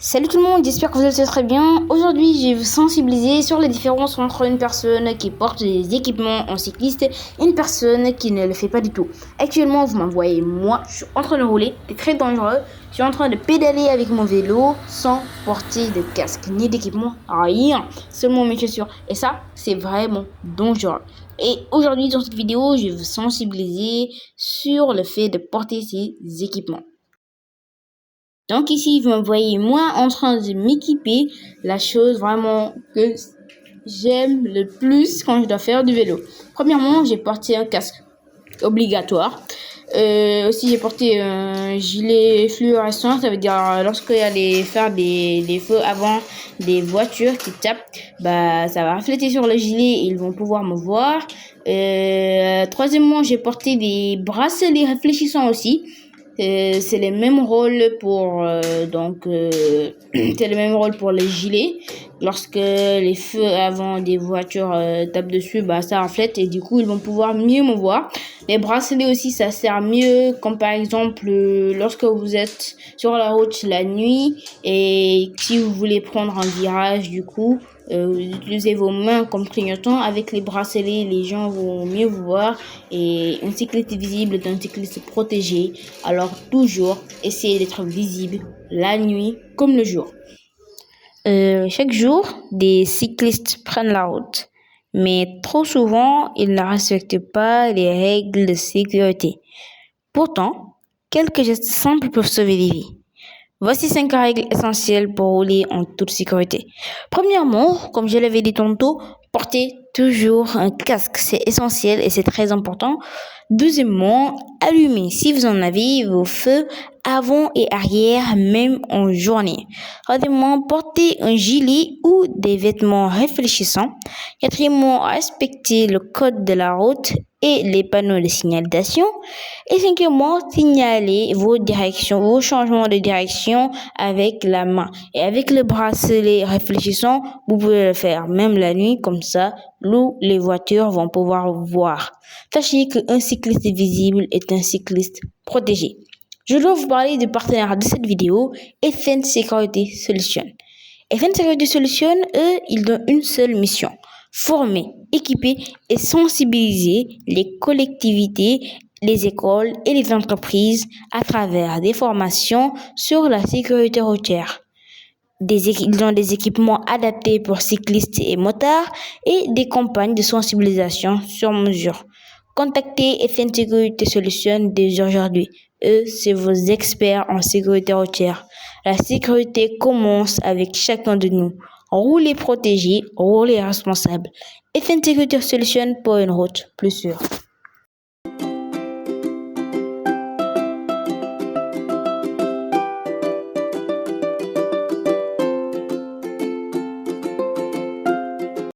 Salut tout le monde, j'espère que vous allez très bien. Aujourd'hui, je vais vous sensibiliser sur les différences entre une personne qui porte des équipements en cycliste et une personne qui ne le fait pas du tout. Actuellement, vous m'envoyez moi, je suis en train de rouler, c'est très dangereux. Je suis en train de pédaler avec mon vélo sans porter de casque ni d'équipement, rien, seulement mes chaussures. Et ça, c'est vraiment dangereux. Et aujourd'hui, dans cette vidéo, je vais vous sensibiliser sur le fait de porter ces équipements. Donc ici, vous me voyez moi en train de m'équiper, la chose vraiment que j'aime le plus quand je dois faire du vélo. Premièrement, j'ai porté un casque obligatoire. Aussi, j'ai porté un gilet fluorescent, ça veut dire lorsqu'il y a faire des feux avant des voitures qui tapent, ça va refléter sur le gilet et ils vont pouvoir me voir. Troisièmement, j'ai porté des bracelets réfléchissants aussi. C'est le même rôle pour c'est le même rôle pour les gilets. Lorsque les feux avant des voitures tapent dessus, ça reflète et du coup ils vont pouvoir mieux me voir. Les bracelets aussi, ça sert mieux, comme par exemple lorsque vous êtes sur la route la nuit et si vous voulez prendre un virage, du coup vous utilisez vos mains comme clignotant. Avec les bracelets, les gens vont mieux vous voir et un cycliste visible est un cycliste protégé. Alors toujours essayez d'être visible la nuit comme le jour. Chaque jour, des cyclistes prennent la route, mais trop souvent, ils ne respectent pas les règles de sécurité. Pourtant, quelques gestes simples peuvent sauver des vies. Voici 5 règles essentielles pour rouler en toute sécurité. Premièrement, comme je l'avais dit tantôt, portez toujours un casque. C'est essentiel et c'est très important. Deuxièmement, allumez, si vous en avez, vos feux avant et arrière, même en journée. Troisièmement, portez un gilet ou des vêtements réfléchissants. Quatrièmement, respectez le code de la route et les panneaux de signalisation. Et cinquièmement, signalez vos changements de direction avec la main. Et avec le bracelet réfléchissant, vous pouvez le faire même la nuit, comme ça, où les voitures vont pouvoir vous voir. Sachez qu'un cycliste visible est un cycliste protégé. Je dois vous parler du partenaire de cette vidéo, FN Security Solutions. FN Security Solutions, eux, ils ont une seule mission: former, équiper et sensibiliser les collectivités, les écoles et les entreprises à travers des formations sur la sécurité routière. Ils ont des équipements adaptés pour cyclistes et motards et des campagnes de sensibilisation sur mesure. Contactez FN Security Solutions dès aujourd'hui. Eux, c'est vos experts en sécurité routière. La sécurité commence avec chacun de nous. Roulez protégé, roulez responsable. FN Security Solutions pour une route plus sûre.